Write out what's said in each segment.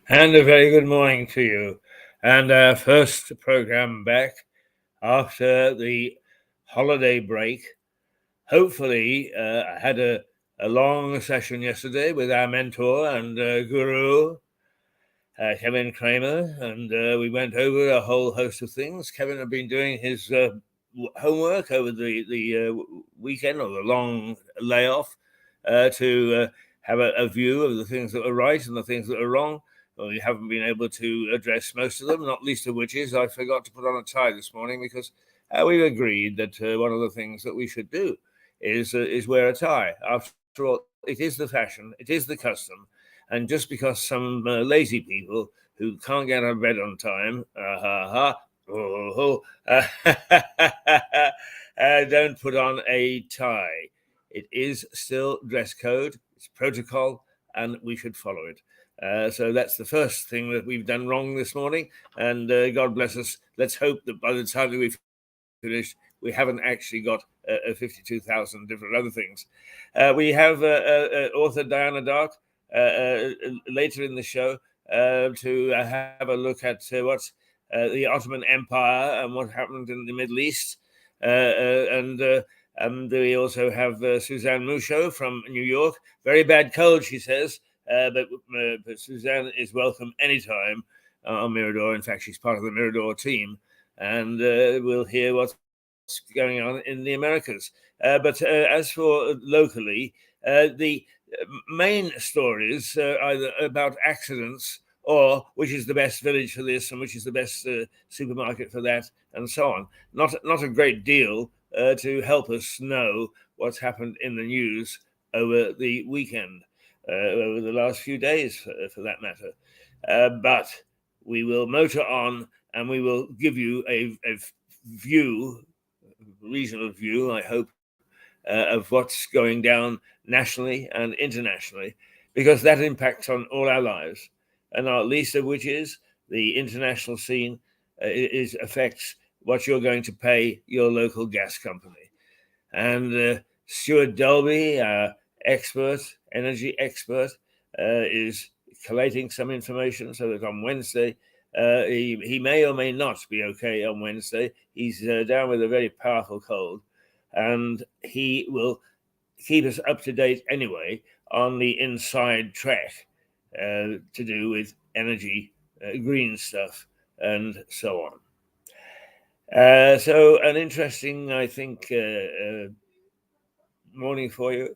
And a very good morning to you. And our first program back after the holiday break. Hopefully, I had a long session yesterday with our mentor and guru, Kevin Kramer, and we went over a whole host of things. Kevin had been doing his homework over the weekend or the long layoff to have a view of the things that were right and the things that were wrong. Well, we haven't been able to address most of them, not least of which is I forgot to put on a tie this morning because we've agreed that one of the things that we should do is wear a tie. After all, it is the fashion, it is the custom, and just because some lazy people who can't get out of bed on time, don't put on a tie. It is still dress code, it's protocol, and we should follow it. So that's the first thing that we've done wrong this morning. And God bless us. Let's hope that by the time that we've finished, we haven't actually got 52,000 different other things. We have author Diana Dark later in the show to have a look at what's the Ottoman Empire and what happened in the Middle East. And we also have Suzanne Musho from New York. Very bad cold, she says, but Suzanne is welcome anytime on Mirador. In fact, she's part of the Mirador team. And we'll hear what's going on in the Americas. But as for locally, the main stories either about accidents or which is the best village for this and which is the best supermarket for that, and so on. Not a great deal to help us know what's happened in the news over the weekend, over the last few days, for that matter. But we will motor on and we will give you a view, reasonable view, I hope, of what's going down nationally and internationally, because that impacts on all our lives, and not least of which is the international scene affects what you're going to pay your local gas company. And Stuart Dolby, our energy expert, is collating some information so that on Wednesday, he may or may not be okay on Wednesday. He's down with a very powerful cold, and he will keep us up to date anyway on the inside track to do with energy, green stuff, and so on. So an interesting, I think, morning for you.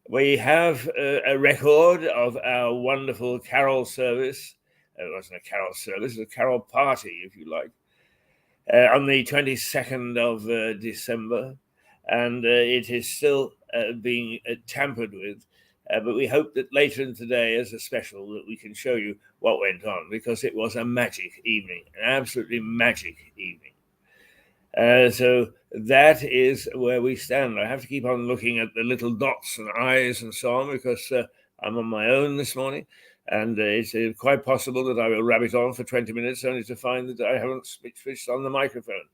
We have a record of our wonderful carol service. It wasn't a carol service, it was a carol party, if you like, on the 22nd of December. And it is still being tampered with. But we hope that later in today, as a special, that we can show you what went on, because it was a magic evening, an absolutely magic evening. So that is where we stand. I have to keep on looking at the little dots and eyes and so on, because I'm on my own this morning. And it's quite possible that I will rabbit on for 20 minutes only to find that I haven't switched on the microphone.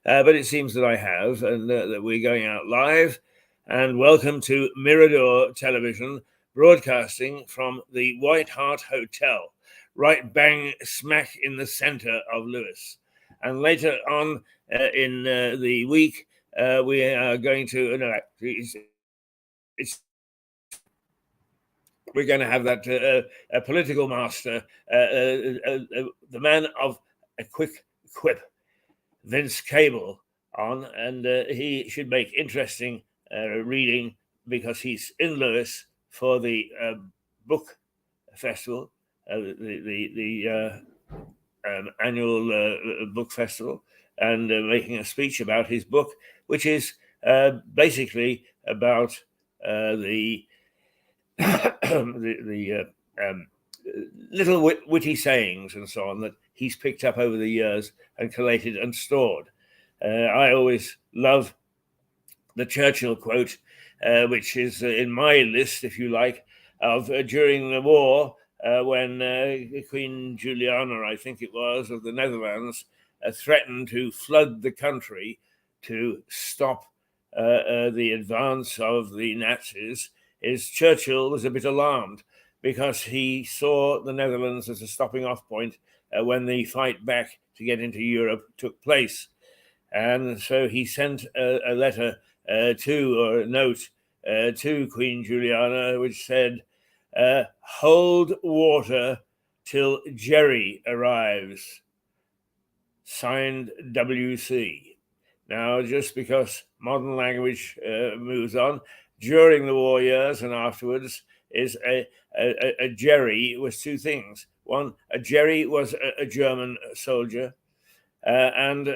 But it seems that I have, and that we're going out live. And welcome to Mirador Television, broadcasting from the White Hart Hotel, right bang smack in the center of Lewis. And later on in the week, we are going to, no, we're going to have that a political master, the man of a quick quip, Vince Cable, on, and he should make interesting reading, because he's in Lewis for the book festival, the annual book festival, and making a speech about his book, which is basically about the little witty sayings and so on that he's picked up over the years and collated and stored. I always love the Churchill quote, which is in my list, if you like, of during the war, when Queen Juliana, I think it was, of the Netherlands, threatened to flood the country to stop the advance of the Nazis. Churchill was a bit alarmed, because he saw the Netherlands as a stopping off point when the fight back to get into Europe took place. And so he sent a letter or a note to Queen Juliana, which said, hold water till Jerry arrives. Signed, WC. Now, just because modern language moves on, during the war years and afterwards, is a Jerry was two things. One, a Jerry was a German soldier, and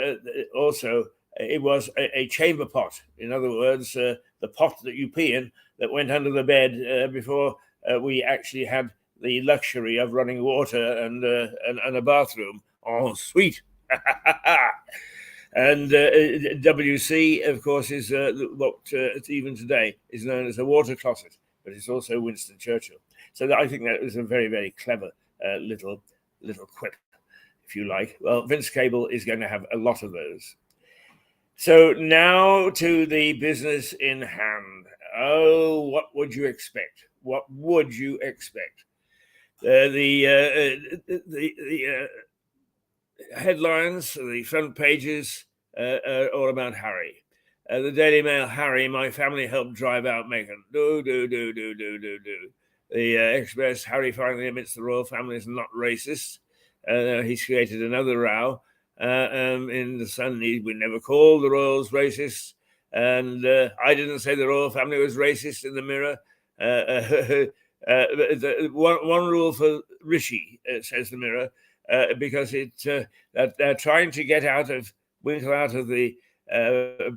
also it was a chamber pot. In other words, the pot that you pee in that went under the bed before we actually had the luxury of running water and a bathroom. Oh, sweet. And WC, of course, is what even today is known as a water closet, but it's also Winston Churchill. So I think that was a very, very clever little quip, if you like. Well, Vince Cable is going to have a lot of those. So now to the business in hand. Oh, what would you expect? What would you expect? The headlines, the front pages, are all about Harry. The Daily Mail, Harry, my family helped drive out Meghan. Do. The Express, Harry finally admits the royal family is not racist. He's created another row. In the Sun, we never called the royals racist. And I didn't say the royal family was racist in the Mirror. One rule for Rishi, says the Mirror, because that they're trying to get Winkle out of the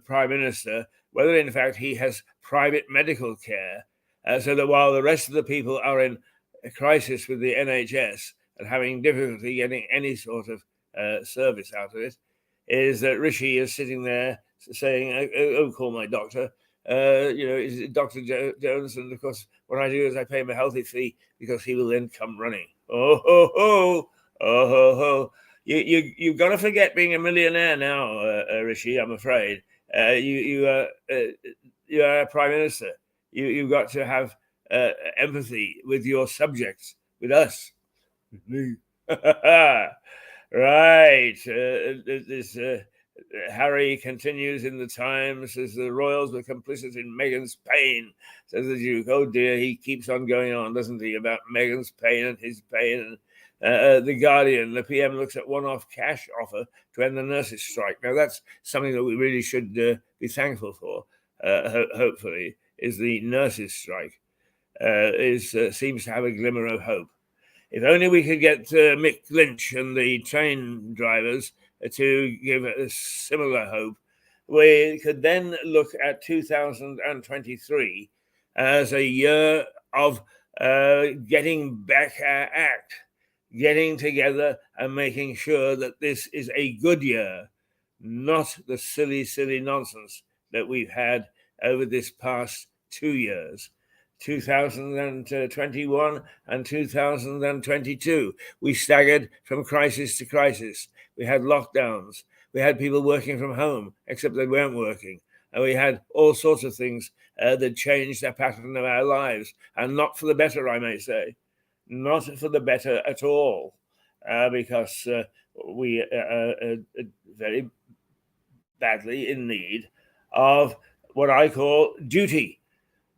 Prime Minister, whether in fact he has private medical care, so that while the rest of the people are in a crisis with the NHS and having difficulty getting any sort of service out of it, is that Rishi is sitting there saying, oh, call my doctor. Is it Dr. Jones? And of course, what I do is I pay him a healthy fee because he will then come running. Oh, ho, ho. Oh, ho, ho. You've got to forget being a millionaire now, Rishi, I'm afraid. You are a prime minister. You've got to have empathy with your subjects, with us. With me. Right. Harry continues in the Times, says the royals were complicit in Meghan's pain, says the Duke. Oh dear, he keeps on going on, doesn't he, about Meghan's pain and his pain. The Guardian, the PM looks at one-off cash offer to end the nurses' strike. Now, that's something that we really should be thankful for, hopefully, is the nurses' strike. Seems to have a glimmer of hope. If only we could get Mick Lynch and the train drivers to give a similar hope, we could then look at 2023 as a year of getting back our act, getting together and making sure that this is a good year, not the silly nonsense that we've had over this past 2 years. 2021 and 2022. We staggered from crisis to crisis. We had lockdowns. We had people working from home, except they weren't working. And we had all sorts of things that changed the pattern of our lives, and not for the better, I may say. Not for the better at all, because we are very badly in need of what I call duty.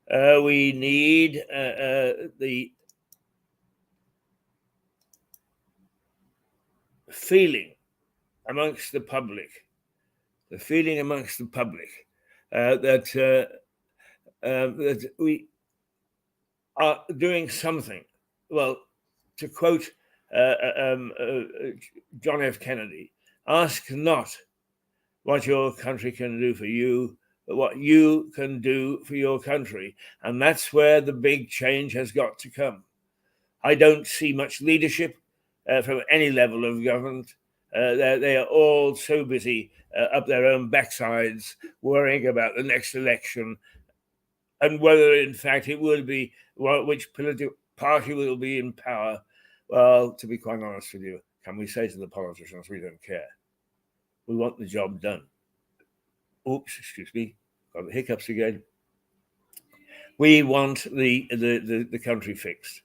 We need the feeling amongst the public, that we are doing something. Well, to quote John F. Kennedy, ask not what your country can do for you, but what you can do for your country. And that's where the big change has got to come. I don't see much leadership from any level of government. They are all so busy up their own backsides, worrying about the next election and whether, in fact, it will be which political party will be in power. Well, to be quite honest with you, can we say to the politicians, we don't care. We want the job done. Oops, excuse me, got the hiccups again. We want the country fixed.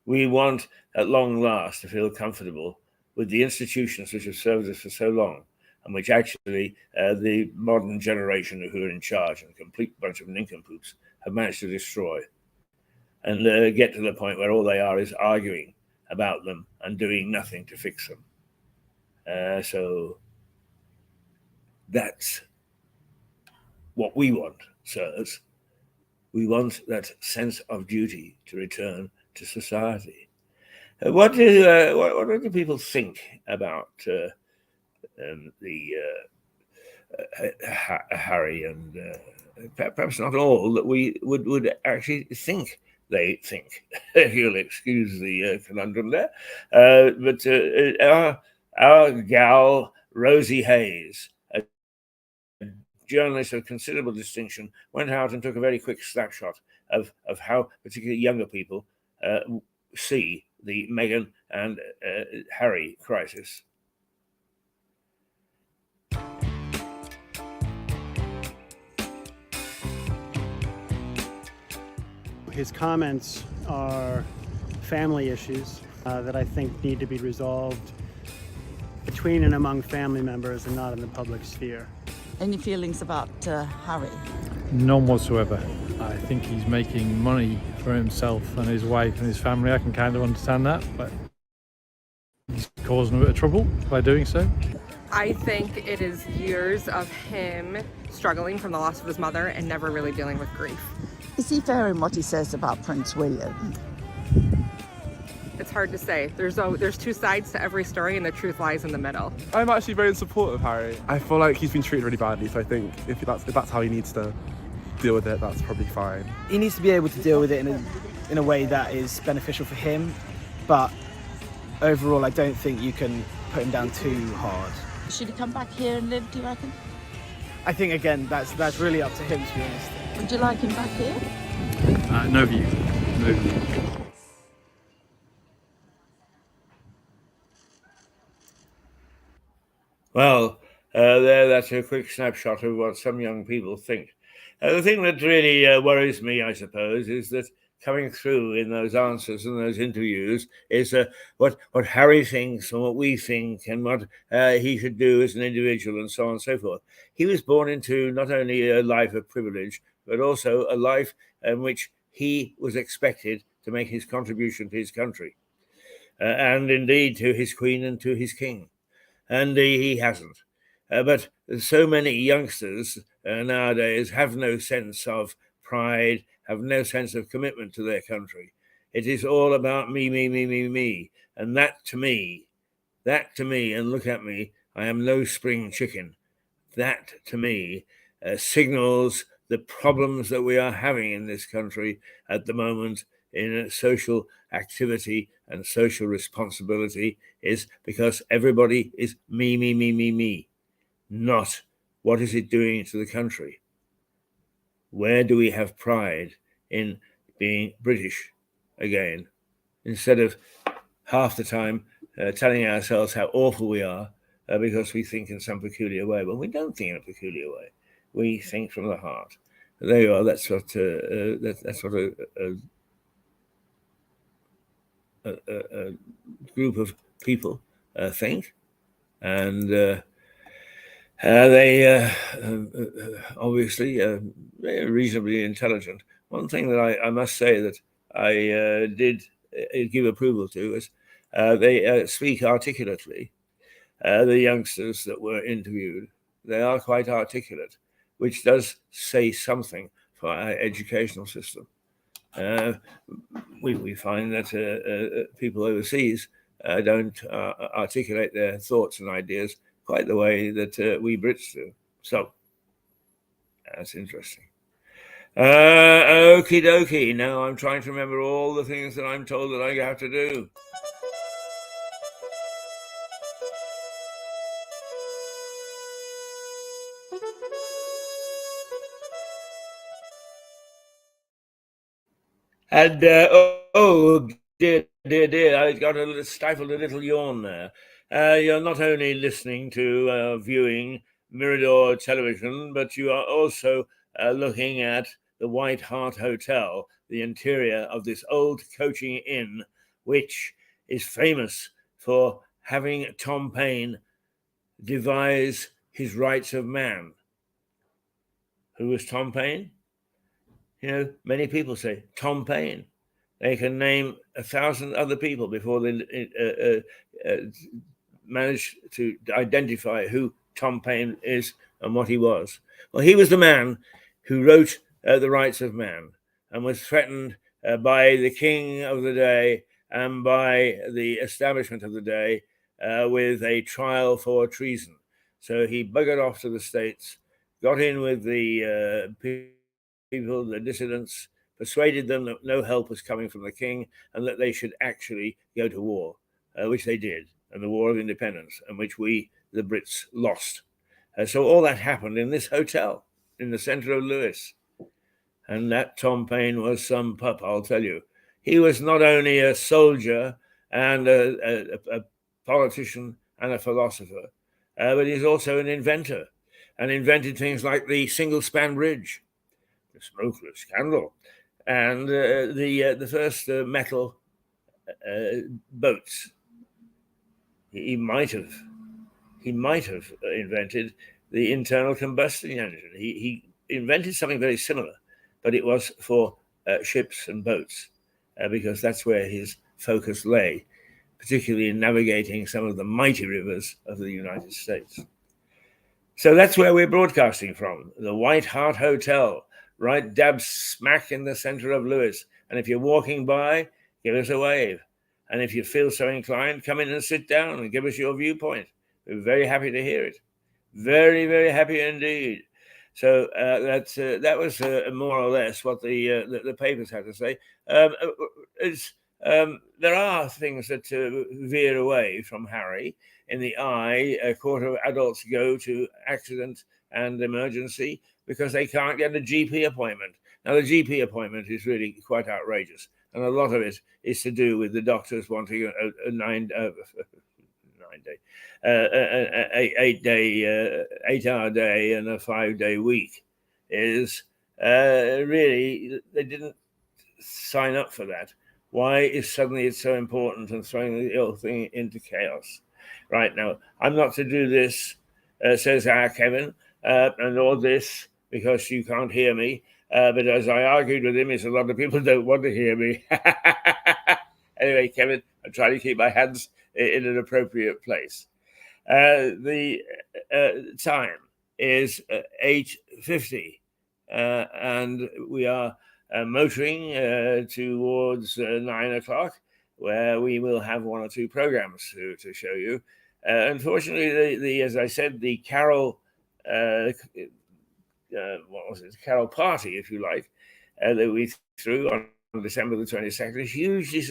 We want, at long last, to feel comfortable with the institutions which have served us for so long, and which actually the modern generation who are in charge, and a complete bunch of nincompoops, have managed to destroy, and get to the point where all they are is arguing about them and doing nothing to fix them. So that's what we want, sirs. We want that sense of duty to return to society. What do people think about Harry, and perhaps not all that we would actually think they think, if you'll excuse the conundrum there. But our gal, Rosie Hayes, a journalist of considerable distinction, went out and took a very quick snapshot of how particularly younger people see the Meghan and Harry crisis. His comments are family issues that I think need to be resolved between and among family members and not in the public sphere. Any feelings about Harry? None whatsoever. I think he's making money for himself and his wife and his family. I can kind of understand that, but he's causing a bit of trouble by doing so. I think it is years of him struggling from the loss of his mother and never really dealing with grief. Is he fair in what he says about Prince William? It's hard to say. There's two sides to every story, and the truth lies in the middle. I'm actually very in support of Harry. I feel like he's been treated really badly, so I think if that's how he needs to deal with it, that's probably fine. He needs to be able to deal with it in a way that is beneficial for him, but overall I don't think you can put him down too hard. Should he come back here and live, do you reckon? I think, again, that's really up to him, to be honest. Would you like him back here? No view. No view. Well, that's a quick snapshot of what some young people think. The thing that really worries me, I suppose, is that coming through in those answers and those interviews is what Harry thinks and what we think and what he should do as an individual and so on and so forth. He was born into not only a life of privilege, but also a life in which he was expected to make his contribution to his country, and indeed to his queen and to his king. And he hasn't. But so many youngsters nowadays have no sense of pride, have no sense of commitment to their country. It is all about me, me, me, me, me. And that to me, and look at me, I am no spring chicken. That to me signals the problems that we are having in this country at the moment in social activity and social responsibility, is because everybody is me, me, me, me, me, not what is it doing to the country. Where do we have pride in being British again, instead of half the time telling ourselves how awful we are because we think in some peculiar way? Well, we don't think in a peculiar way. We think from the heart. There you are. That's what a group of people think, and they obviously they're reasonably intelligent. One thing that I must say that I did give approval to is they speak articulately. The youngsters that were interviewed, they are quite articulate, which does say something for our educational system. We find that people overseas don't articulate their thoughts and ideas quite the way that we Brits do. So that's interesting. Okie dokie. Now I'm trying to remember all the things that I'm told that I have to do. And dear, I got stifled a little yawn there. You're not only listening to viewing Mirador television, but you are also looking at the White Hart Hotel, the interior of this old coaching inn, which is famous for having Tom Paine devise his Rights of Man. Who was Tom Paine? Many people say Tom Paine. They can name 1,000 other people before they manage to identify who Tom Paine is and what he was. Well, he was the man who wrote The Rights of Man and was threatened by the king of the day and by the establishment of the day with a trial for treason. So he buggered off to the States, got in with the people, the dissidents, persuaded them that no help was coming from the king and that they should actually go to war, which they did, and the War of Independence, and which we, the Brits, lost. So all that happened in this hotel in the center of Lewis. And that Tom Paine was some pup, I'll tell you. He was not only a soldier and a politician and a philosopher, but he's also an inventor, and invented things like the single-span bridge, the smokeless candle, and the first metal boats. He might have invented the internal combustion engine. He invented something very similar, but it was for ships and boats, because that's where his focus lay, particularly in navigating some of the mighty rivers of the United States. So that's where we're broadcasting from, the White Hart Hotel, right dab smack in the center of Lewis. And if you're walking by, give us a wave. And if you feel so inclined, come in and sit down and give us your viewpoint. We're very happy to hear it. Very, very happy indeed. So that was more or less what the papers had to say. There are things that veer away from Harry. In the eye, a quarter of adults go to accident and emergency because they can't get a GP appointment. Now, the GP appointment is really quite outrageous, and a lot of it is to do with the doctors wanting a 8-hour day and a 5-day week. Is really, they didn't sign up for that. Why is suddenly it's so important and throwing the whole thing into chaos? Right now, I'm not to do this, says Kevin, and all this because you can't hear me. But as I argued with him, is a lot of people don't want to hear me. Anyway, Kevin, I try to keep my hands in an appropriate place. The time is 8:50, and we are motoring towards 9 o'clock, where we will have one or two programs to show you. Unfortunately, as I said, the Carol, Carol Party, if you like, that we threw on December the 22nd is hugely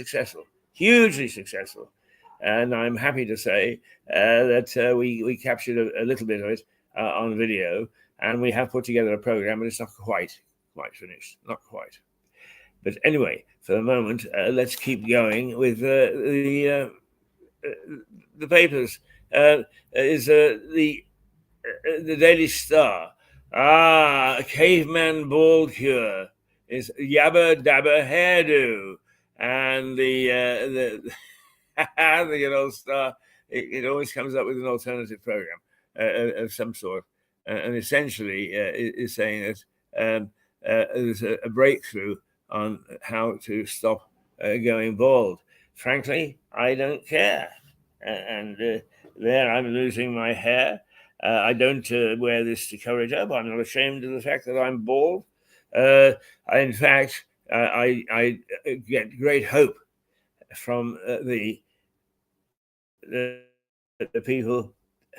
successful. And I'm happy to say that we captured a little bit of it on video, and we have put together a program, but it's not quite finished, not quite. But anyway, for the moment, let's keep going with the papers. Is the Daily Star. Caveman bald cure is yabba dabba hairdo, and the the good old Star. It always comes up with an alternative program of some sort, and essentially is saying that there's a breakthrough on how to stop going bald. Frankly, I don't care. And there I'm losing my hair. I don't wear this to cover it up. I'm not ashamed of the fact that I'm bald. In fact, I get great hope from the people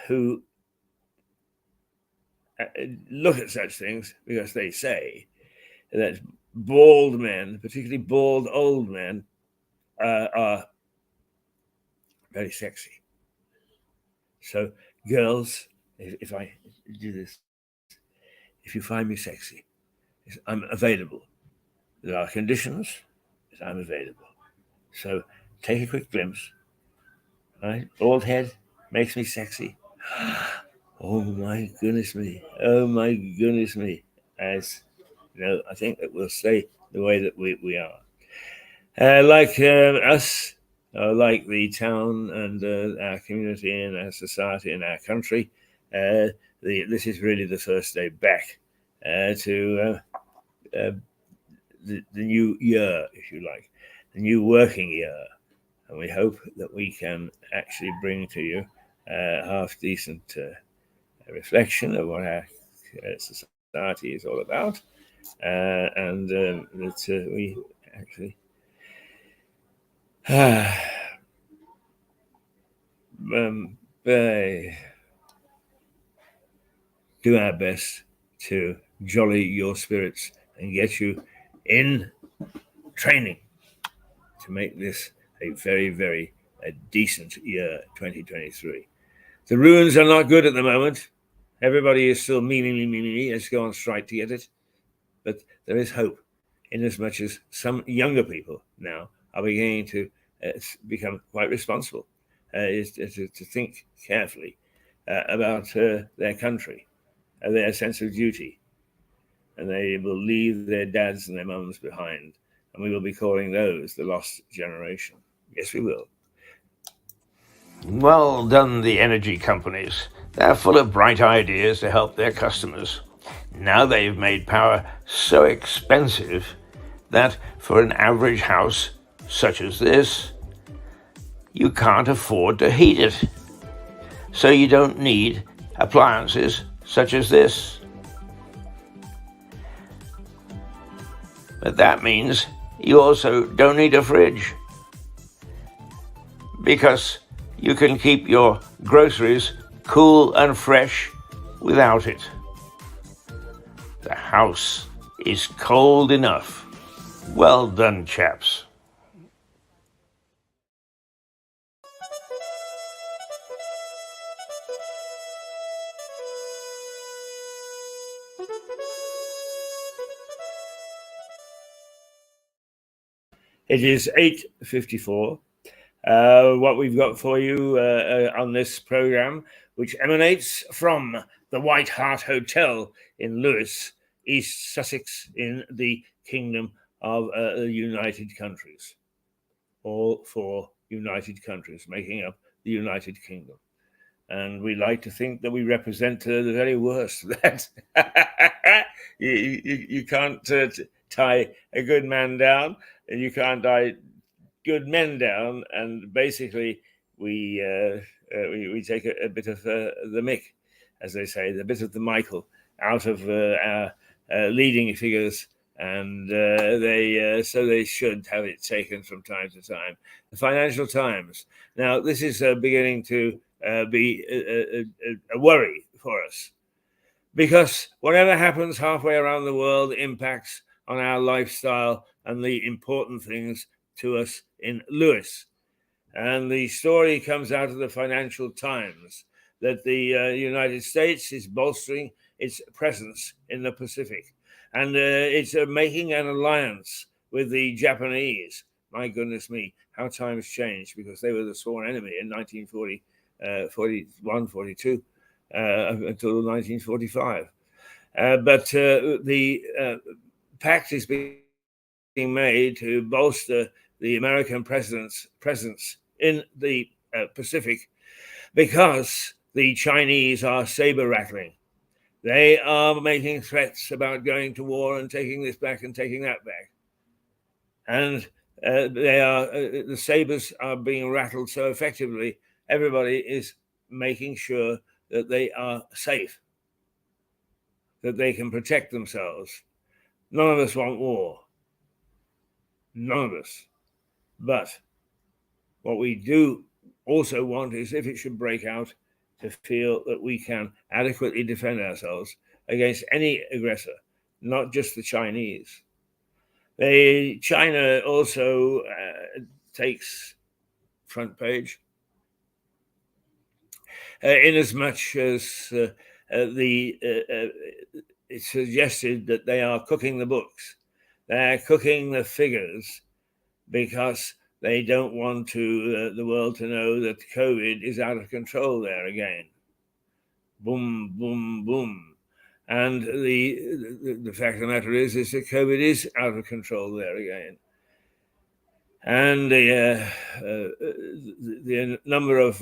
who look at such things, because they say that bald men, particularly bald old men, are very sexy. So, girls, if I do this, if you find me sexy, I'm available. There are conditions, but I'm available. So, take a quick glimpse. Right? Bald head makes me sexy. Oh my goodness me. As you know, I think that we'll stay the way that we are. Like us, like the town and our community and our society and our country. This is really the first day back to the new year, if you like, the new working year. And we hope that we can actually bring to you half decent reflection of what our society is all about, and that we actually do our best to jolly your spirits and get you in training to make this a very, very decent year, 2023. The runes are not good at the moment. Everybody is still me. Let's go on strike to get it. But there is hope, inasmuch as some younger people now are beginning to become quite responsible, to think carefully about their country, their sense of duty. And they will leave their dads and their mums behind. And we will be calling those the lost generation. Yes, we will. Well done, the energy companies. They're full of bright ideas to help their customers. Now they've made power so expensive that for an average house such as this, you can't afford to heat it. So you don't need appliances such as this. But that means you also don't need a fridge, because you can keep your groceries cool and fresh without it. The house is cold enough. Well done, chaps. It is 8:54. What we've got for you on this program, which emanates from the White Hart Hotel in Lewes, East Sussex, in the Kingdom of the United Countries. All four United countries making up the United Kingdom. And we like to think that we represent the very worst of that. You can't tie a good man down, and you can't tie good men down, and basically we take a bit of the Mick, as they say, the bit of the Michael out of our leading figures, and they should have it taken from time to time. The Financial Times. Now, this is beginning to be a worry for us, because whatever happens halfway around the world impacts on our lifestyle and the important things to us in Lewes. And the story comes out of the Financial Times that the United States is bolstering its presence in the Pacific, and it's making an alliance with the Japanese. My goodness me, how times changed, because they were the sworn enemy in 1940, 41, 42, until 1945. But the pact is being made to bolster the American president's presence in the Pacific, because the Chinese are saber rattling. They are making threats about going to war and taking this back and taking that back. And the sabers are being rattled so effectively, everybody is making sure that they are safe, that they can protect themselves. None of us want war. None of us. But what we do also want is, if it should break out, to feel that we can adequately defend ourselves against any aggressor, not just the Chinese. China also takes front page, in as much as it's suggested that they are cooking the books. They're cooking the figures, because they don't want the world to know that COVID is out of control there again. Boom, boom, boom. And the fact of the matter is that COVID is out of control there again. and the number of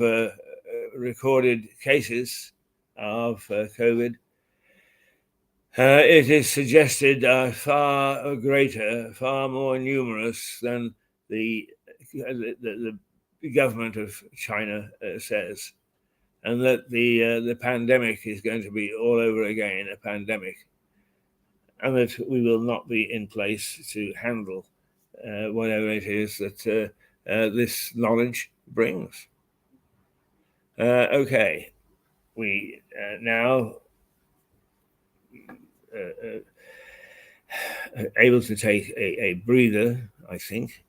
recorded cases of COVID, it is suggested far greater, far more numerous than the government of China says, and that the pandemic is going to be all over again, a pandemic, and that we will not be in place to handle whatever it is that this knowledge brings. Okay, we now able to take a breather, I think.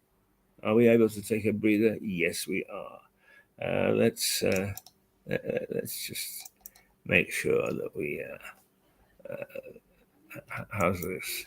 Are we able to take a breather? Yes, we are. Let's just make sure that we. How's this?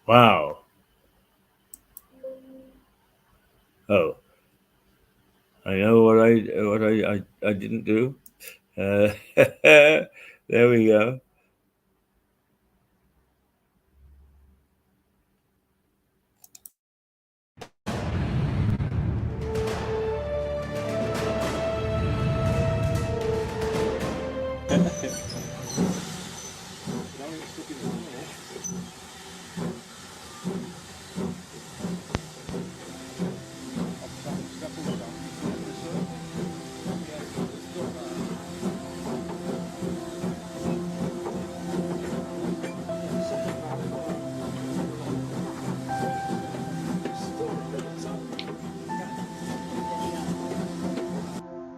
Wow. Oh, I know what I didn't do. There we go.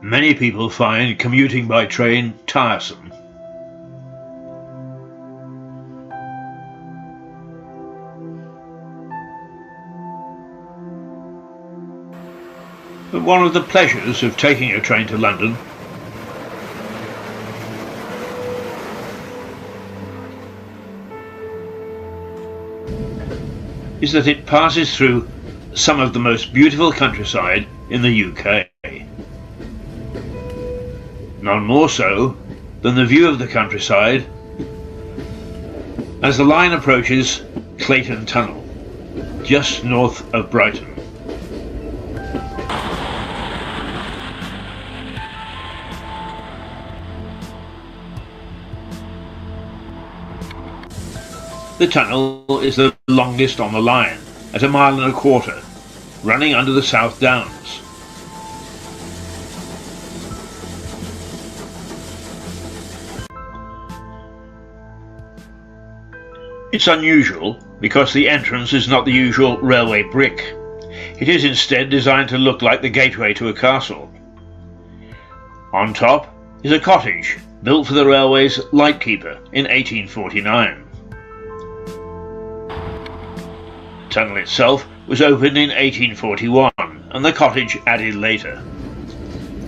Many people find commuting by train tiresome. But one of the pleasures of taking a train to London is that it passes through some of the most beautiful countryside in the UK. None more so than the view of the countryside as the line approaches Clayton Tunnel, just north of Brighton. The tunnel is the longest on the line, at 1.25 miles, running under the South Downs. It's unusual because the entrance is not the usual railway brick. It is instead designed to look like the gateway to a castle. On top is a cottage built for the railway's lightkeeper in 1849. The tunnel itself was opened in 1841 and the cottage added later.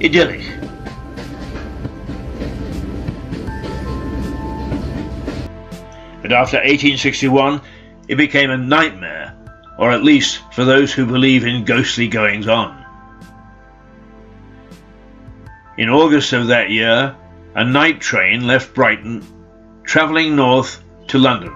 Idyllic. But after 1861, it became a nightmare, or at least for those who believe in ghostly goings-on. In August of that year, a night train left Brighton, travelling north to London.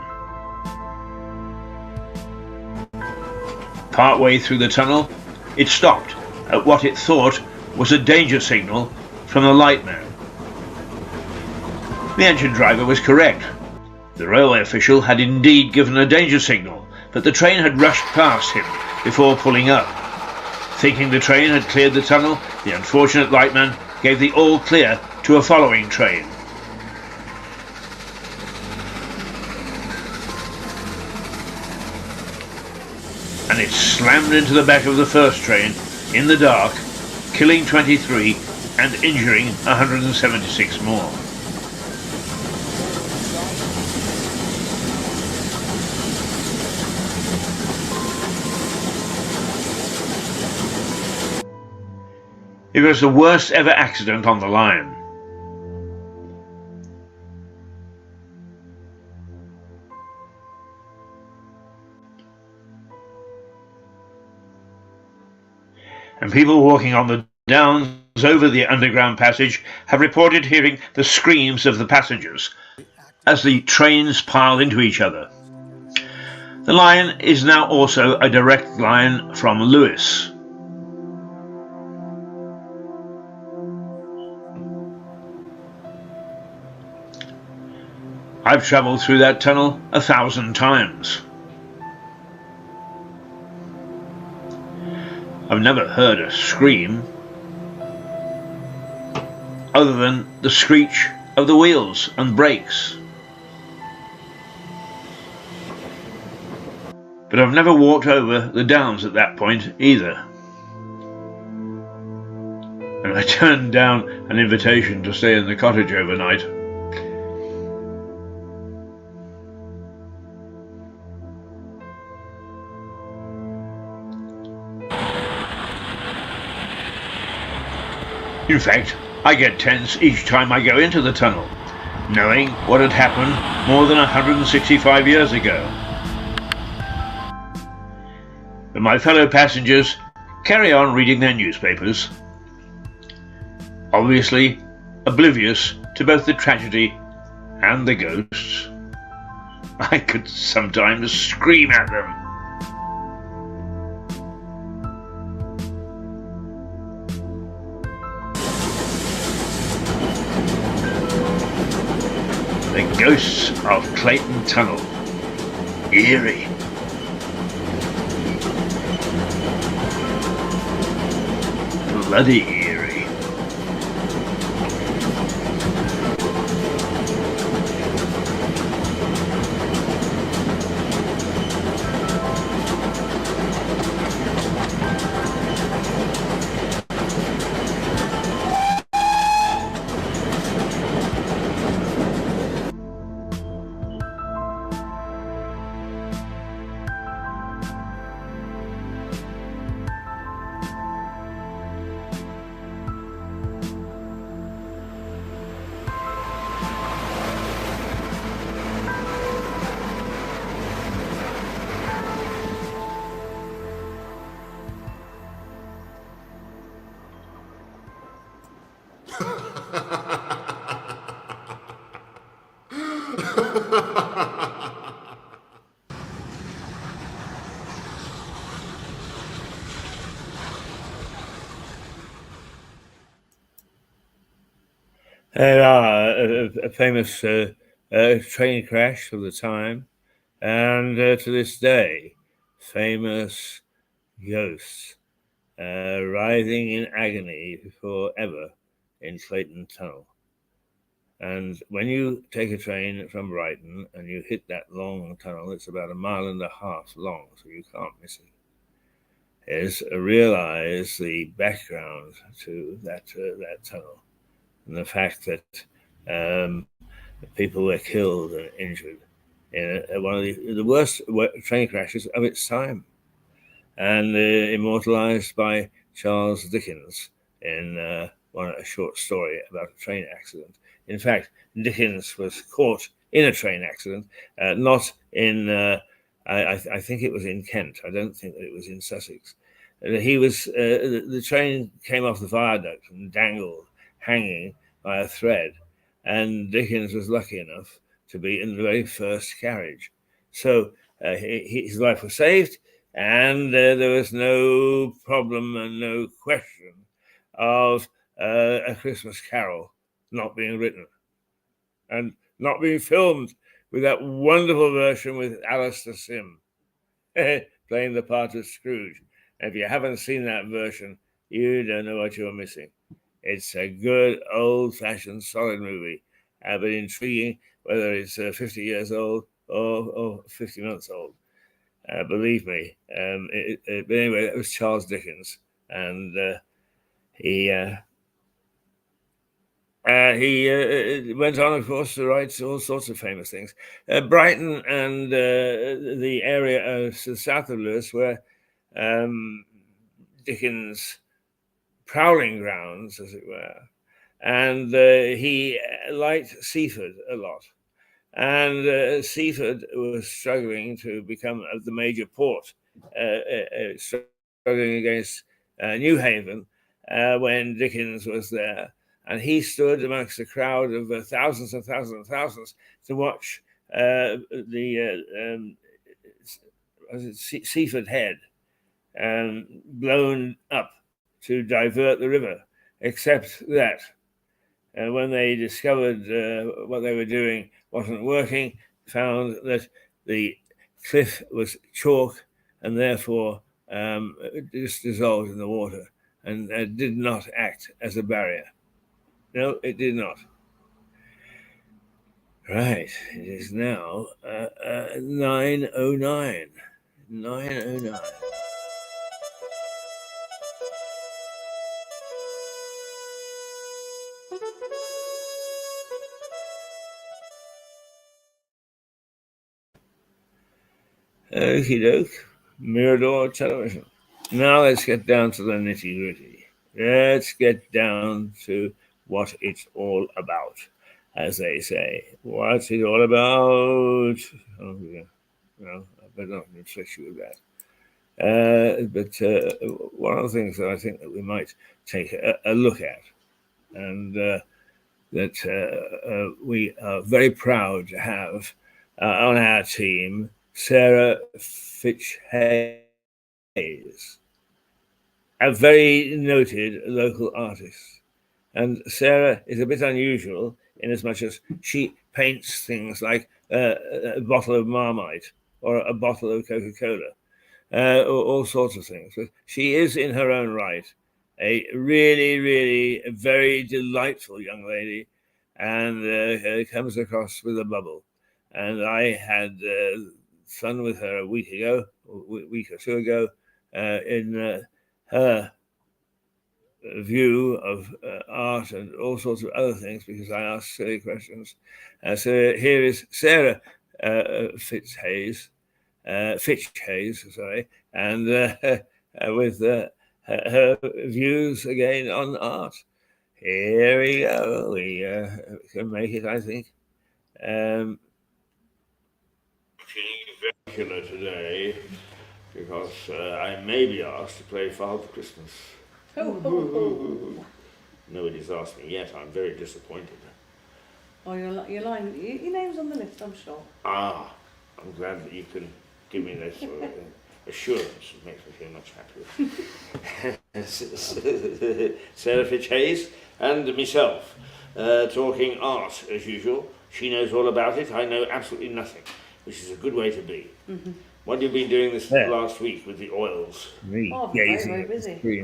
Partway through the tunnel, it stopped at what it thought was a danger signal from the lightman. The engine driver was correct. The railway official had indeed given a danger signal, but the train had rushed past him before pulling up. Thinking the train had cleared the tunnel, the unfortunate lightman gave the all clear to a following train. And it slammed into the back of the first train in the dark, killing 23 and injuring 176 more. It was the worst ever accident on the line. And people walking on the downs over the underground passage have reported hearing the screams of the passengers as the trains piled into each other. The line is now also a direct line from Lewes. I've travelled through that tunnel 1,000 times. I've never heard a scream other than the screech of the wheels and brakes. But I've never walked over the downs at that point either. And I turned down an invitation to stay in the cottage overnight. In fact, I get tense each time I go into the tunnel, knowing what had happened more than 165 years ago. But my fellow passengers carry on reading their newspapers, obviously oblivious to both the tragedy and the ghosts. I could sometimes scream at them. The ghosts of Clayton Tunnel. Eerie. Bloody eerie. A famous train crash of the time, and to this day, famous ghosts writhing in agony forever in Clayton Tunnel. And when you take a train from Brighton and you hit that long tunnel, it's about 1.5 miles long, so you can't miss it, is realize the background to that tunnel. And the fact that people were killed and injured in one of the worst train crashes of its time, and immortalized by Charles Dickens in a short story about a train accident. In fact, Dickens was caught in a train accident, not in, I think it was in Kent. I don't think that it was in Sussex. The train came off the viaduct and dangled, hanging by a thread, and Dickens was lucky enough to be in the very first carriage. So his life was saved, and there was no problem and no question of A Christmas Carol not being written and not being filmed, with that wonderful version with Alistair Sim playing the part of Scrooge. And if you haven't seen that version, you don't know what you're missing. It's a good, old-fashioned, solid movie, but intriguing, whether it's 50 years old or 50 months old. Believe me. But anyway, that was Charles Dickens, and he went on, of course, to write all sorts of famous things. Brighton and the area to the south of Lewes were Dickens' prowling grounds, as it were. And he liked Seaford a lot. And Seaford was struggling to become the major port, struggling against New when Dickens was there. And he stood amongst a crowd of thousands and thousands and thousands to watch Seaford Head blown up to divert the river, except that when they discovered what they were doing wasn't working, found that the cliff was chalk and therefore just dissolved in the water and did not act as a barrier. No, it did not. Right, it is now 9:09. 9:09. Okie doke, Mirador Television. Now let's get down to the nitty gritty. Let's get down to what it's all about, as they say. What's it all about? Oh, yeah. No, I better not inflict you with that. But one of the things that I think that we might take a look at, and that we are very proud to have on our team, Sarah Fitch Hayes, a very noted local artist. And Sarah is a bit unusual in as much as she paints things like a bottle of Marmite or a bottle of Coca-Cola, all sorts of things. But she is, in her own right, a really, really very delightful young lady, and comes across with a bubble. And I had fun with her a week or two ago, in her view of art and all sorts of other things, because I asked silly questions. So here is Sarah Fitch Hayes, sorry, and with her views again on art. Here we go. We can make it, I think. Feeling very particular today because I may be asked to play Father Christmas. Nobody's asked me yet. I'm very disappointed. Oh, you're lying. Your name's on the list, I'm sure. Ah, I'm glad that you can give me this assurance. It makes me feel much happier. Sarah Fitch Hayes and myself talking art as usual. She knows all about it. I know absolutely nothing, which is a good way to be. Mm-hmm. What have you been doing this last week with the oils? Me. Oh, very busy. Very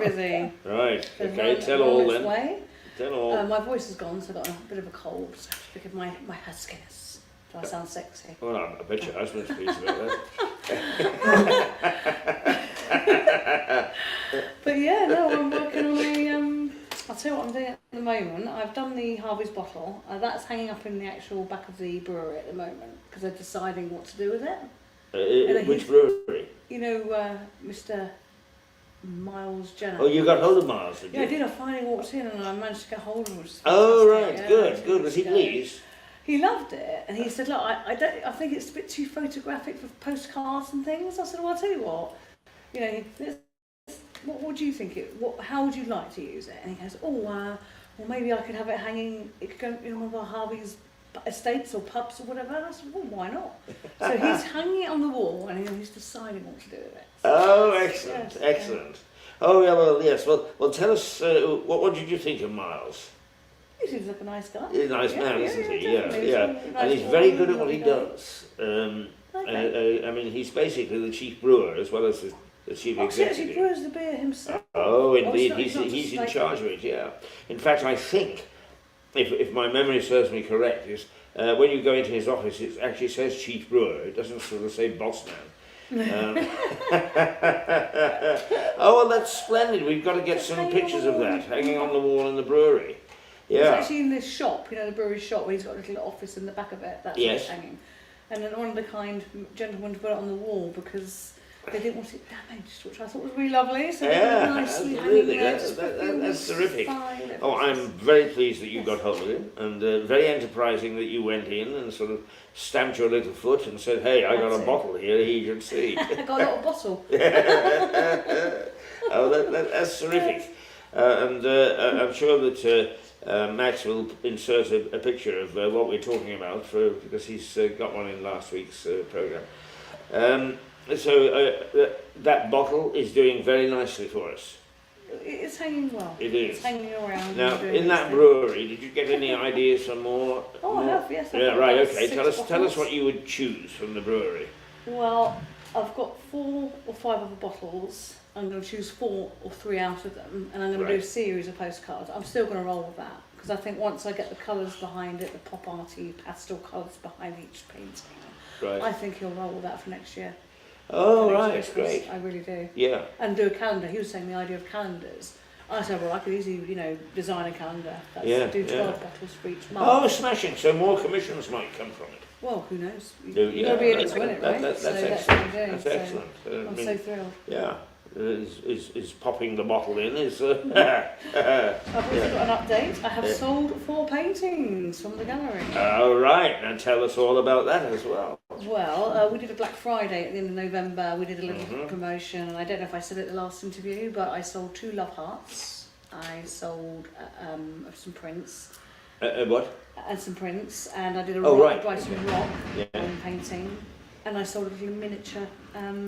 busy. Right. Okay. Tell all then. Tell all. My voice is gone, so I've got a bit of a cold. So forgive my huskiness. Do I sound sexy? Well, I bet your husband's pleased about that. But yeah, no, I'm working on a. I'll tell you what I'm doing at the moment. I've done the Harvey's bottle. That's hanging up in the actual back of the brewery at the moment because they're deciding what to do with it. Which brewery? You know, Mr. Miles Jenner. Oh, you got hold of Miles, did you? Yeah, I did. I finally walked in and I managed to get hold of him. Oh, right. Yeah, good. Was he pleased? He loved it. And he said, look, I think it's a bit too photographic for postcards and things. I said, well, I'll tell you what. You know, what do you think? How would you like to use it? And he goes, well, maybe I could have it hanging. It could go in one of our Harvey's estates or pubs or whatever. And I said, well, why not? So he's hanging it on the wall and he's deciding what to do with it. Oh, excellent, Yes, excellent. Oh, yeah, well, yes. Well, tell us, what did you think of Miles? He seems like a nice guy. He's a nice man, isn't he? Yeah, definitely. yeah. He's a And nice he's very boy, good at what he lovely guy. does. Okay. I mean, he's basically the chief brewer as well as the chief Actually, he executive. brews the beer himself. Oh, indeed, it's not he's just in like- charge of it. Yeah. In fact, I think, if my memory serves me correct, is when you go into his office, it actually says chief brewer. It doesn't sort of say boss man. Oh, well, that's splendid. We've got to get some hanging on pictures the of wall. that hanging on the wall in the brewery. It's Yeah. actually in this shop, the brewery shop, where he's got a little office in the back of it. That's where Yes. it's hanging. And then one of the kind gentlemen to put it on the wall because they didn't want it damaged, which I thought was really lovely. So they put Yeah, it nicely absolutely. hanging there. Just That's terrific. fine. Oh, I'm very pleased that you got hold of him, and very enterprising that you went in and sort of stamped your little foot and said, "Hey, I got That's a it. bottle here. He should see." I got a little bottle. Oh, that's terrific. And I'm sure that Max will insert a picture of what we're talking about because he's got one in last week's programme. So that bottle is doing very nicely for us. It's hanging well. It is. It's hanging around. Now, and doing in its that thing. brewery, did you get any ideas for more? Oh, I more? have, yes. I've Yeah, got right. about Okay. 6 Tell us bottles. what you would choose from the brewery. Well, I've got 4 or 5 other bottles. I'm going to choose 4 or 3 out of them, and I'm going to do a Right. series of postcards. I'm still going to roll with that because I think once I get the colours behind it, the pop arty pastel colours behind each painting, Right. I think he'll roll with that for next year. Oh, For next right. Christmas. Great. I really do. Yeah. And do a calendar. He was saying the idea of calendars. I said, well, I could easily, design a calendar. That's, Yeah, do 12 yeah. bottles for each month. Oh, smashing. So more commissions might come from it. Well, who knows? You've Yeah, got to be in it to win it, right? That's so excellent. that's what I'm doing. That's so excellent. I I'm mean, so thrilled. yeah. Is popping the bottle in is. I've also got an update. I have Yeah. sold 4 paintings from the gallery. All right. Now tell us all about that as well. Well, we did a Black Friday at the end of November. We did a little Mhm. promotion, and I don't know if I said it at the last interview, but I sold 2 love hearts. I sold some prints What? and some prints, and I did a Oh, rock, right. Brighton rock Yeah. painting, and I sold a little miniature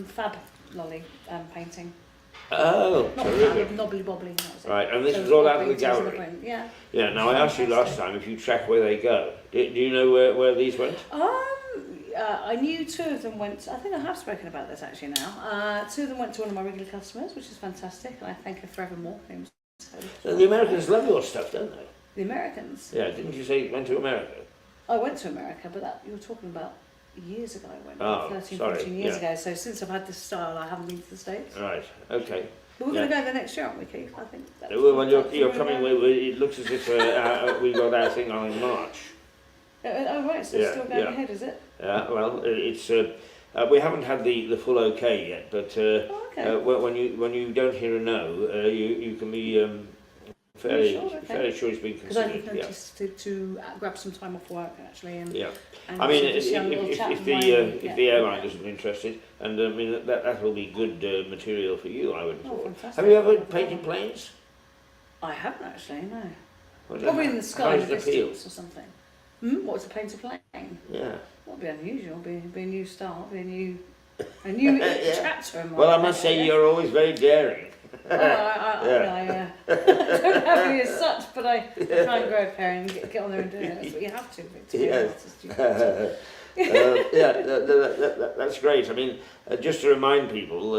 fab lolly painting. Oh, Not terrific. fab, knobbly bobbly. That was it. Right, and this So was all four out of the paintings and a gallery. print, Yeah. Yeah. Now I asked you last time if you track where they go. Do you know where these went? I knew 2 of them went. I think I have spoken about this actually now. 2 of them went to one of my regular customers, which is fantastic, and I thank her forevermore. So the Americans love your stuff, don't they? The Americans. Yeah. Didn't you say you went to America? I went to America, but that you were talking about years ago. I went Oh, 13, sorry, 14 years yeah. ago. So since I've had this style, I haven't been to the States. Right. Okay. But we're Yeah. going to go there next year, aren't we, Keith? I think. That's Well, you're that's coming. where we're It looks as if we got our thing on in March. going. Oh right, so Yeah, it's still going yeah. ahead, is it? Well, it's we haven't had the full okay yet, but Oh, okay. when you don't hear a no, you can be fairly Sure, okay. fairly sure it's been Because I considered. need notice to grab some time off work actually, and Yeah. and I mean, just if have a little chat with the my- if yeah. the airline isn't interested, and I mean that will be good material for you, I would have Oh, thought. fantastic. Have you ever painted planes? I haven't actually, no. Well, Probably in the how sky does it appeal? distance or something. What's a painted plane? Yeah. That'd be unusual. Be a new start. Be a new Yeah. chapter. In my Well, I life, must say guess. you're always very daring. Oh, I don't have any as such, but I try and grow a pair and get on there and do it. That's what you have to. To be an Yes. artist, you have to. That's great. I mean, just to remind people,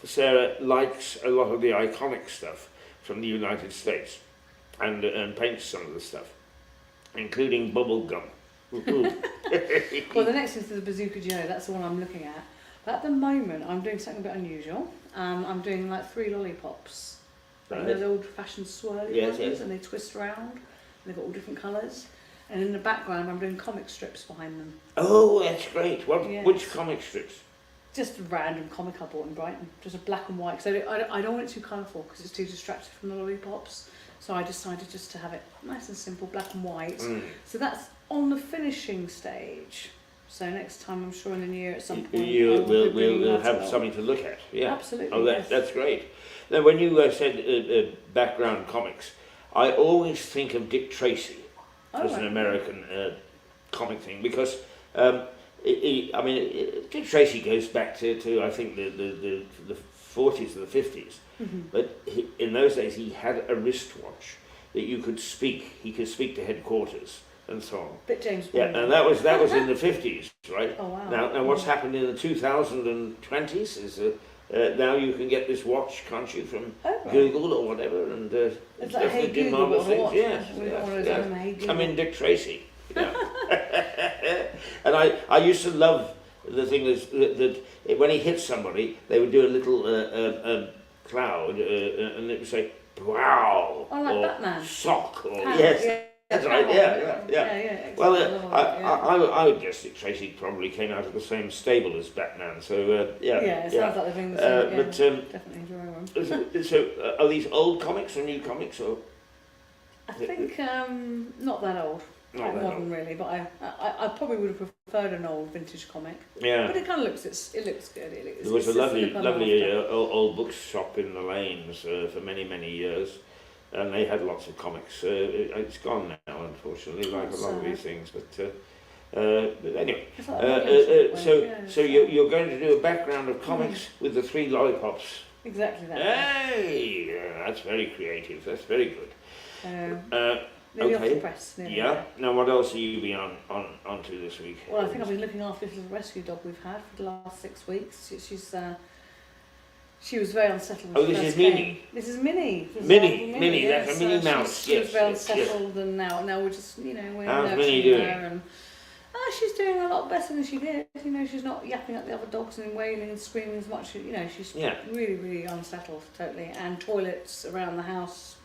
Sarah likes a lot of the iconic stuff from the United States, and paints some of the stuff, including bubble gum. Well, the next is the Bazooka Joe. That's the one I'm looking at. But at the moment, I'm doing something a bit unusual. I'm doing like 3 lollipops. Like Right. those old-fashioned swirly Yes, ones, yes. and they twist round. And they've got all different colours. And in the background, I'm doing comic strips behind them. Oh, that's great. Yes. Which comic strips? Just a random comic I bought in Brighton. Just a black and white. So I don't want it too colourful because it's too distracting from the lollipops. So I decided just to have it nice and simple, black and white. So that's on the finishing stage. So next time, I'm sure in the new year at some point, We'll have something to look at. Yeah. Absolutely. Oh, yes. that's great. Now, when you said background comics, I always think of Dick Tracy. Oh, as an right. American comic thing, because Dick Tracy goes back to I think the 40s or the 50s, but in those days he had a wristwatch that you could speak. He could speak to headquarters and so on. Bit James Yeah, Bond. and that was in the 50s, right? Oh, wow. Now what's happened in the 2020s is now you can get this watch, can't you, from Oh, right. Google or whatever, and It's like Hey definitely do Google, marvelous but a things. watch. Yes, We've got yes, one of those yes. on Hey Google. I mean, Dick Tracy. Yeah. And I used to love the thing that when he hit somebody, they would do a little cloud, and it would say "wow" Oh, like or Batman. "sock" or Power, yes. yeah. That's right. Power, Yeah. Well, excellent. I would guess that Tracy probably came out of the same stable as Batman. So Yeah, it sounds like they're doing the same. But definitely enjoy one. so are these old comics or new comics or? I think not that old. Not Quite that modern, really, but I probably would have preferred an old vintage comic. Yeah. But it kind of looks it looks good. There was a lovely old bookshop in the lanes for many years, and they had lots of comics. It's gone now, unfortunately, like a lot of these things. But anyway, It's like a so you're going to do a background of comics with the three lollipops. exactly that. Hey, that's very creative. That's very good. Nearly off Okay. the press. Nearly Yeah. there. Now, what else have you been onto this week? Well, I think I've been looking after this little rescue dog we've had for the last 6 weeks. She was very unsettled. Oh, when she this first is Minnie. came. This is Minnie. This is Minnie, yeah. that's a Minnie So Mouse. She was very Yes. unsettled, and now we're just we're How's nurturing Minnie doing? her, and she's doing a lot better than she did. She's not yapping at the other dogs and wailing and screaming as much. She's really unsettled totally, and toilets around the house.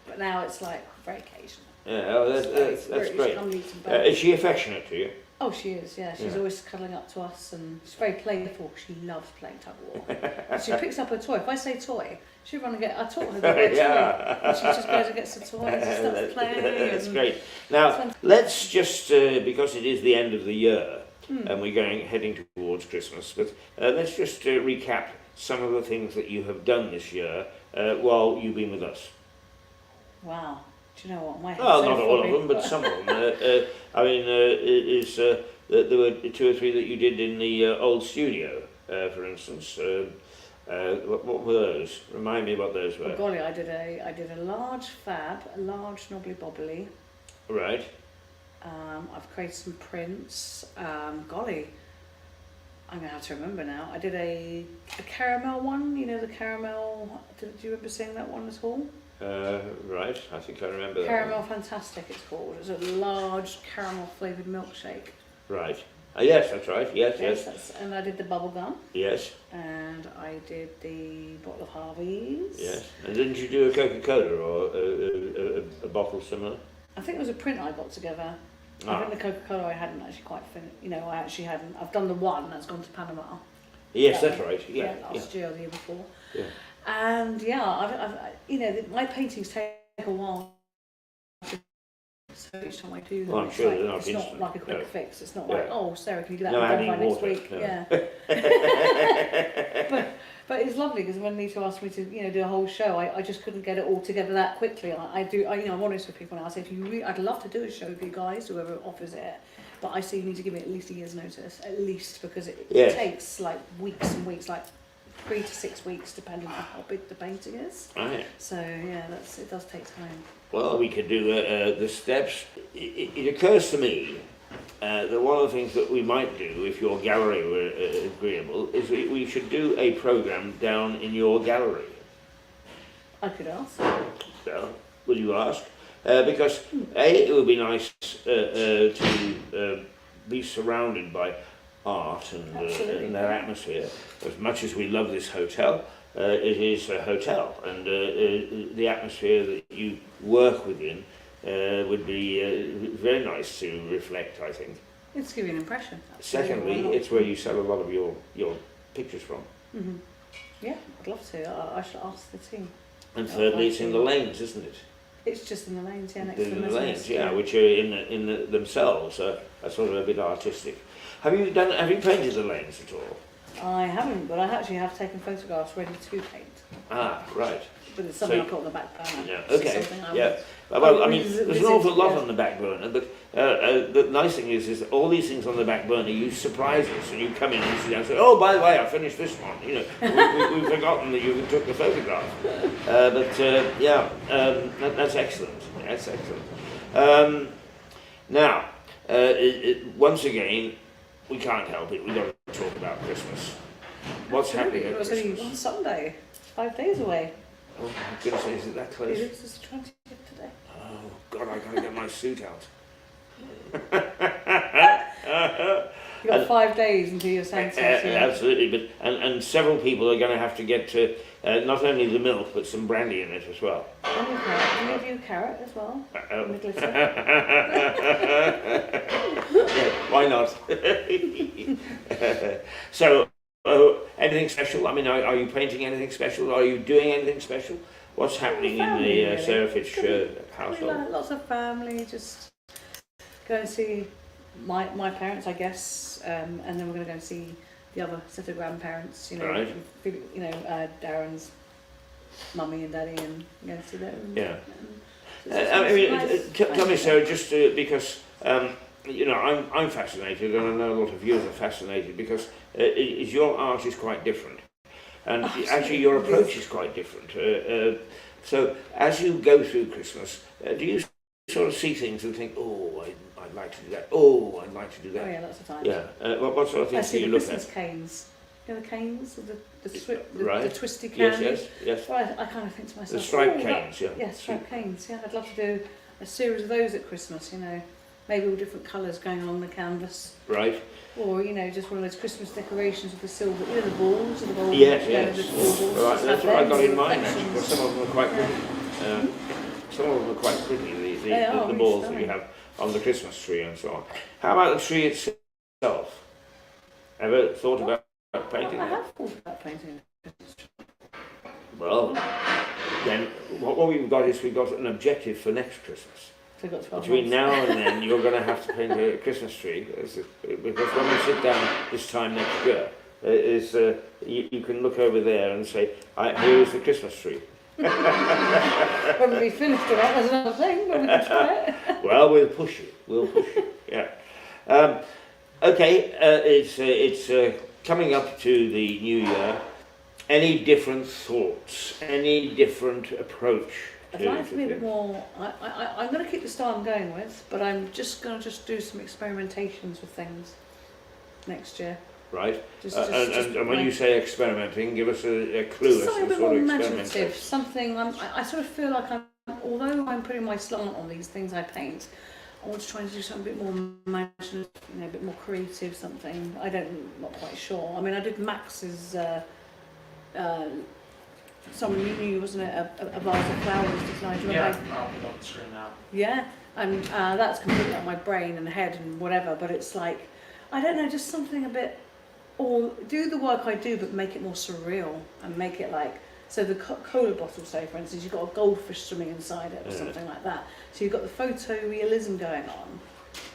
But now it's like very occasional. Yeah, that's great. Come meet some bugs. Is she affectionate to you? Oh, she is, yeah. She's always cuddling up to us, and she's very playful. She loves playing tug of war. She picks up a toy. If I say toy, she'll run and get. I taught her to get a toy, and she just goes and gets a toy and just starts playing. That's great. Now, let's just because it is the end of the year and we're heading towards Christmas, but let's just recap some of the things that you have done this year while you've been with us. Wow. Do you know what? My head's Well, so not all of fully. them, but some of them. There were 2 or 3 that you did in the old studio, for instance. What were those? Remind me what those Oh, were. golly, I did a large fab, a large knobbly bobbly. Right. I've created some prints. Golly, I'm gonna have to remember now. I did a caramel one. The caramel. Do you remember seeing that one at all? Right. I think I remember that. Caramel Fantastic, it's called. It's a large caramel flavoured milkshake. Right. Yes, that's right. Yes. And I did the bubble gum, Yes. and I did the bottle of Harvey's. Yes. And didn't you do a Coca-Cola or a bottle similar? I think it was a print I got together. I think the Coca-Cola I hadn't actually quite finished. I actually hadn't. I've done the one that's gone to Panama. Yes, that's right. Yeah. Last year or the year before. Yeah. And my paintings take a while. So each time I do them, Well, I'm it's, sure like, they're not it's not instant, like a quick no. fix. It's not Yeah. like, oh, Sarah, can you do that No done by adding next water, week? no. Yeah. But it's lovely because when Nita asked me to do a whole show, I just couldn't get it all together that quickly. I'm honest with people now. I say, I'd love to do a show with you guys, whoever offers it. But I say you need to give me at least a year's notice, at least, because it takes like weeks and weeks, like 3 to 6 weeks, depending on how big the painting is. Right. So yeah, it does take time. Well, we could do the steps. It occurs to me that one of the things that we might do, if your gallery were agreeable, is we should do a programme down in your gallery. I could ask. So, will you ask? Because it would be nice to be surrounded by art and their atmosphere. As much as we love this hotel, it is a hotel, and the atmosphere that you work within would be very nice to reflect, I think. It's giving an impression. Absolutely. Secondly, Why not? it's where you sell a lot of your pictures from. Mm-hmm. Yeah, I'd love to. I should ask the team. And thirdly, it's in the lanes, isn't it? It's just in the lanes, yeah, next to the In the mezzo. lanes, yeah, which are themselves are sort of a bit artistic. Have you painted the lanes at all? I haven't, but I actually have taken photographs ready to paint. Ah, right. But it's something So- I put on the back burner. Yeah. It's Okay. something I Yeah. would- Well, I would mean, there's an visit, awful lot yeah. on the back burner, but the nice thing is all these things on the back burner, you surprise us, and you come in and sit down and say, "Oh, by the way, I finished this one." You know, we've forgotten that you took the photograph. That's excellent. That's excellent. Now, once again, we can't help it. We've got to talk about Christmas. What's happening at It was only Christmas? on Sunday, 5 days away. Oh my goodness, is it that It close? is the 20th today. Oh God, I gotta get my suit out. You've got 5 days until your census. Absolutely, but and several people are going to have to get not only the milk but some brandy in it as well. And your carrot. Can we give you a carrot as well? And the glitter. Yeah, why not? So, anything special? I mean, are you painting anything special? Are you doing anything special? What's happening in Family, the really. Sarah Fitch household? Lots of family, just go and see my parents, I guess, and then we're going to go and see the other set of grandparents. You know, Right. Darren's mummy and daddy, and go and see them. Yeah. So it's Tell me, nice. Sarah, just because you know, I'm fascinated, and I know a lot of viewers are fascinated because your art is quite different, and actually your approach is quite different. So as you go through Christmas, do you sort of see things and think, "Oh, I'd like to do that. Oh, I'd like to do that." Oh yeah, lots of times. Yeah. What sort of I things do see you the look Christmas at? canes. You know the canes, Right. the twisty Yes, candy. yes. So I kind of think to myself, The striped "Oh, canes, yeah. Yeah, striped canes. Yeah, I'd love to do a series of those at Christmas. You know, maybe all different colours going along the canvas, Right. or you know, just one of those Christmas decorations with the silver, you know, the balls, the balls. Yes, you know, yes. the silver balls, Right. just That's have what I them, got in the mind actually, because reflections. some of them are quite pretty. Some of them are quite pretty. They are, The really balls that you stunning. have on the Christmas tree and so on. How about the tree itself? Ever thought about painting I it? have thought about painting. Well, then what we've got is we've got an objective for next Christmas. So I've got 12 Between months. now and then, you're going to have to paint a Christmas tree because when we sit down this time next year, you can look over there and say, "Here is the Christmas tree." Whether we finished or not, that's another thing, but we can try it. Well, we'll push it. We'll push it. Yeah. Okay. It's coming up to the new year. Any different thoughts? Any different approach? I'd like to be a bit more. I'm going to keep the style I'm going with, but I'm just going to do some experimentations with things next year. Right. Just And when you say experimenting, give us a clue as something a to bit what more sort of imaginative. experimentation. Something I sort of feel like although I'm putting my slant on these things I paint, I want to try and do something a bit more imaginative, you know, a bit more creative. Something not quite sure. I mean, I did Max's. Someone you knew, wasn't it? A vase of flowers design. Do you remember? I'll put it on the screen now. Yeah, and that's completely out my brain and head and whatever. But it's like, I don't know, just something a bit, or do the work I do, but make it more surreal and make it like. So the cola bottle, say for instance, you've got a goldfish swimming inside it or something like that. So you've got the photorealism going on,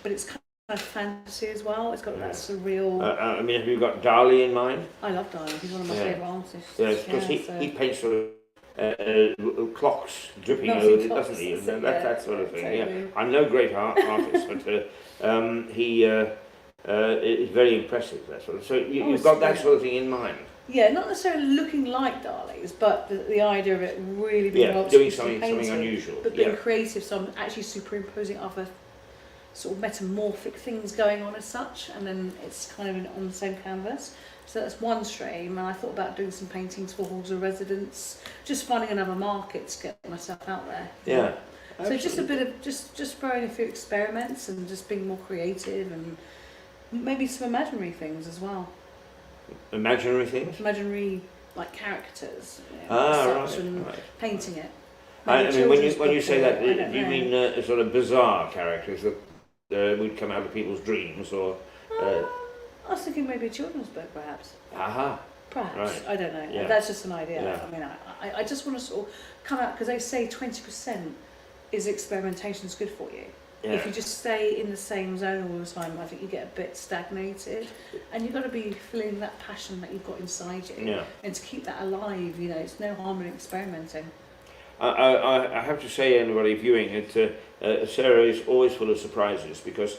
but it's kind of fantasy as well. It's got that surreal. I mean, have you got Dali in mind? I love Darling. He's one of my Yeah. favourite artists. Yes, because he paints sort of clocks dripping Melting over it, clocks, doesn't he? that's it, That sort of thing. totally. Yeah, I'm no great artist, but he is very impressive. That sort of. So you've it's got that brilliant. sort of thing in mind. Yeah, not necessarily looking like Darlings, but the idea of it really being Yeah, well doing painted, something unusual. but being Yeah. creative. So I'm actually superimposing other sort of metamorphic things going on as such, and then it's kind of on the same canvas. So that's one stream, and I thought about doing some paintings for halls of residence, just finding another market to get myself out there. Yeah. So just a bit of just throwing a few experiments and just being more creative and maybe some imaginary things as well. Imaginary things. Imaginary like characters, you know, Ah, as such, right, and right. painting it. I Maybe mean, when you children's say book that, or- I do don't you know. mean sort of bizarre characters that would come out of people's dreams, or? I was thinking maybe a children's book, perhaps. Aha. Perhaps, Right. I don't know. Yeah. That's just an idea. Yeah. I mean, I just want to sort of come out, because they say 20% is experimentation's good for you. If you just stay in the same zone all the time, I think you get a bit stagnated, and you've got to be feeling that passion that you've got inside you. Yeah. And to keep that alive, you know, it's no harm in experimenting. I have to say, anybody viewing it, Sarah is always full of surprises because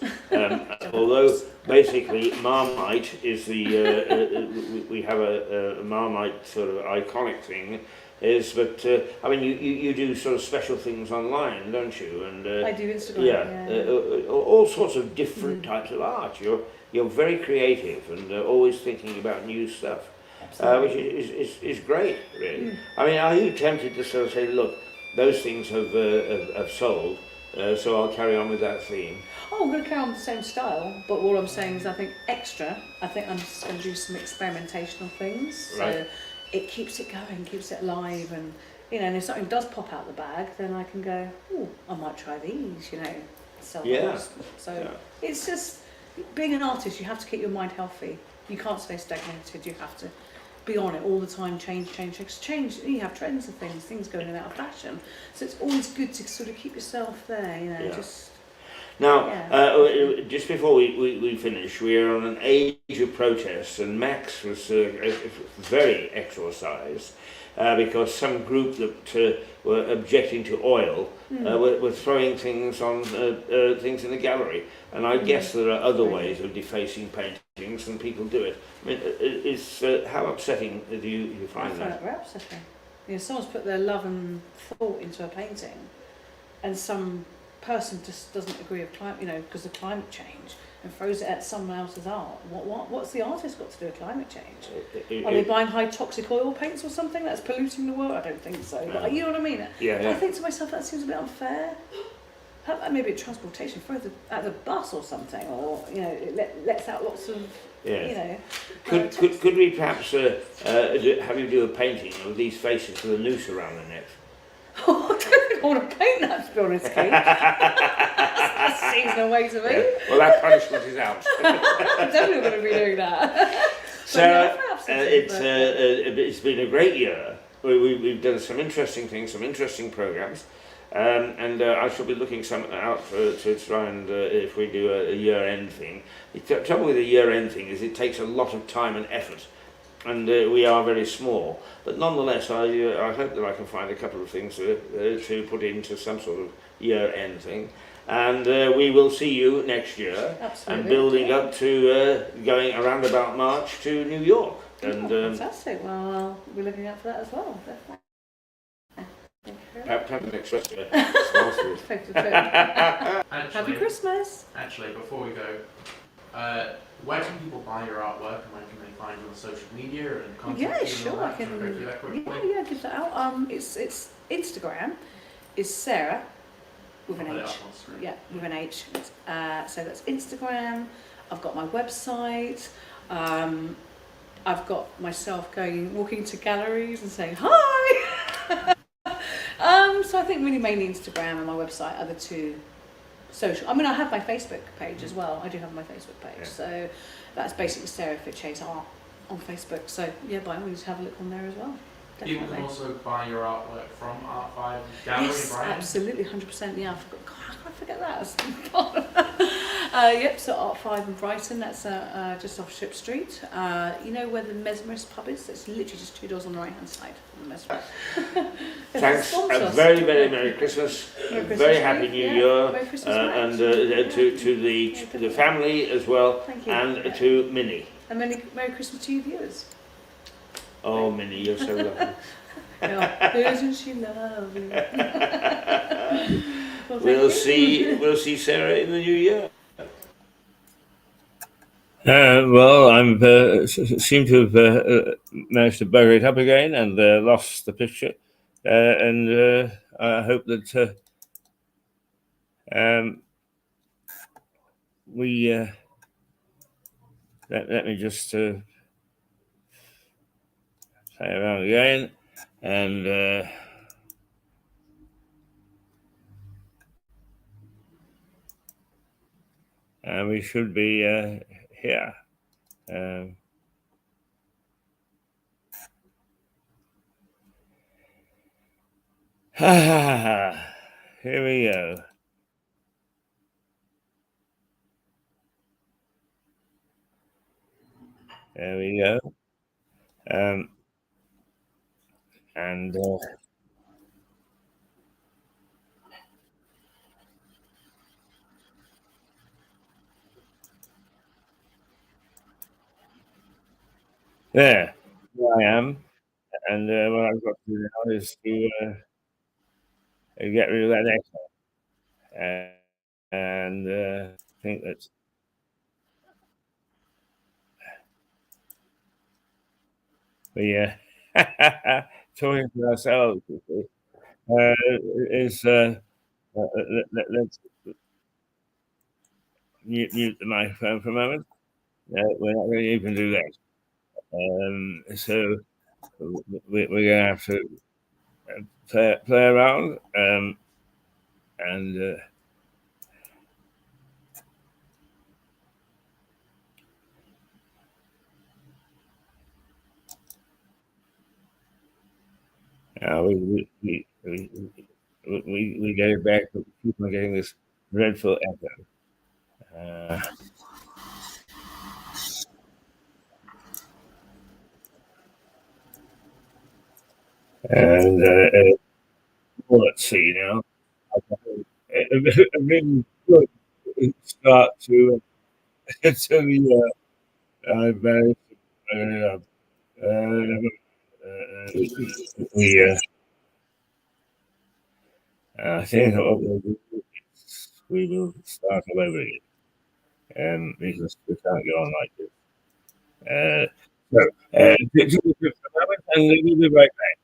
although basically Marmite is the we have a Marmite sort of iconic thing, but I mean you do sort of special things online, don't you? And I do Instagram. All sorts of different types of art. You're very creative and always thinking about new stuff. Which is great, really. I mean, are you tempted to sort of say, look, those things have sold, so I'll carry on with that theme? Oh, I'm going to carry on with the same style, but all I'm saying is I think I'm just going to do some experimentational things. So it keeps it going, keeps it alive, and, you know, and if something does pop out the bag, then I can go, oh, I might try these, you know, sell those. So it's just, being an artist, you have to keep your mind healthy. You can't stay stagnated, you have to be on it all the time, change. You have trends of things going in and out of fashion. So it's always good to sort of keep yourself there, you know, just... Now, just before we finish, we are on an age of protest, and Max was very exorcised because some group that were objecting to oil were throwing things on things in the gallery. And I guess there are other ways of defacing paintings, and people do it. I mean, how upsetting do you find that? I find it very upsetting. You know, someone's put their love and thought into a painting, and some person just doesn't agree with climate, you know, because of climate change, and throws it at someone else's art. What's the artist got to do with climate change? Are they buying high toxic oil paints or something that's polluting the world? I don't think so. But you know what I mean? I think to myself that seems a bit unfair. Maybe a transportation, throw it at the bus or something, or, you know, it lets out lots of, you know. Could we perhaps have you do a painting of these faces with a noose around their necks? I don't think I want to paint that, to be honest, Kate. That seems no way to me. Yeah. Well, that punishment is out. I'm definitely going to be doing that. Sarah, it's been a great year. We've done some interesting things, some interesting programmes. And I shall be looking something out to try and, if we do a year-end thing. The trouble with a year-end thing is it takes a lot of time and effort, and we are very small. But nonetheless, I hope that I can find a couple of things to put into some sort of year-end thing. And we will see you next year. Absolutely. And building up to going around about March to New York. And fantastic. Well, we're looking out for that as well, definitely. Have an express. Happy Christmas. Actually, before we go, where can people buy your artwork, and where can they find you on social media and contact you? Yeah, sure. I can. Give that out. It's Instagram is Sarah with an H. Yeah, with an H. So that's Instagram. I've got my website. I've got myself walking to galleries and saying hi. So I think really mainly Instagram and my website are the two social. I mean, I have my Facebook page as well. I do have my Facebook page. Yeah. So that's basically Sarah Fitchase Art on Facebook. So yeah, by all means have a look on there as well. Definitely. People can also buy your artwork from Art5 Gallery, yes, Brighton. Absolutely, 100%. Yeah, how can I forget that? Yep, so Art5 in Brighton, that's just off Ship Street. You know where the Mesmerist pub is? It's literally just 2 doors on the right-hand side of the Mesmerist. Thanks, a very, very Merry Christmas, very Happy New Year, Merry Christmas, and to the family as well, and to Minnie. And Merry Christmas to you viewers. Oh, Minnie, you're so lovely. Isn't she lovely? Well, we'll see Sarah in the new year. I seem to have managed to bury it up again and lost the picture, and I hope that we let me just play around again, and we should be here. Here we go. There we go. And there I am. And what I've got to do now is to get rid of that echo. And I think that's the talking to ourselves is let's mute the microphone for a moment. We're not going to even do that. So we're going to have to play around and we get it back, but we keep on getting this dreadful echo. And let's see now. A really good start to the I've managed to bring it up. We I think what we'll do is we will start all over again. Because we can't go on like this. So, just a moment, and we'll be right back.